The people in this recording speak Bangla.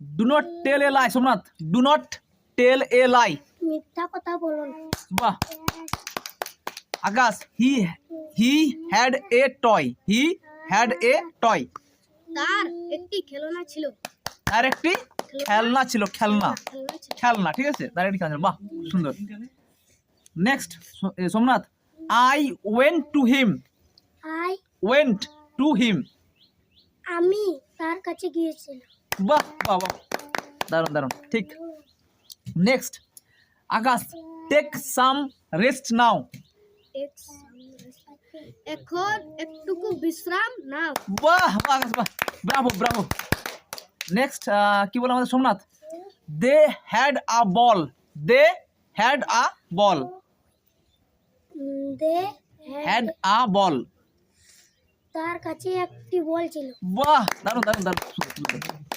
Do not tell a lie. Somnath, do not tell a lie. মিথ্যা কথা বলো না। বাহ। Akash, he had a toy. He had a toy. তার একটি খেলনা ছিল। তার একটি খেলনা ছিল। খেলনা, খেলনা ছিল। খেলনা, ঠিক আছে, তার একটি খেলনা ছিল। বাহ, সুন্দর। Next Somnath, I went to him. I went to him. আমি তার কাছে গিয়েছিলাম। বাহ বাহ বাহ, দারুণ দারুণ, ঠিক। নেক্সট আকাশ, টেক সাম রেস্ট নাও। এখন একটুকু বিশ্রাম নাও। বাহ বাহ আকাশ, বাহ, ব্রাভো ব্রাভো। নেক্সট কি বলে আমাদের Somnath, they had a ball. They had a ball. They had a ball. তার কাছে একটি বল ছিল। বাহ, দারুণ দারুণ দারুণ, সুন্দর, সুন্দর।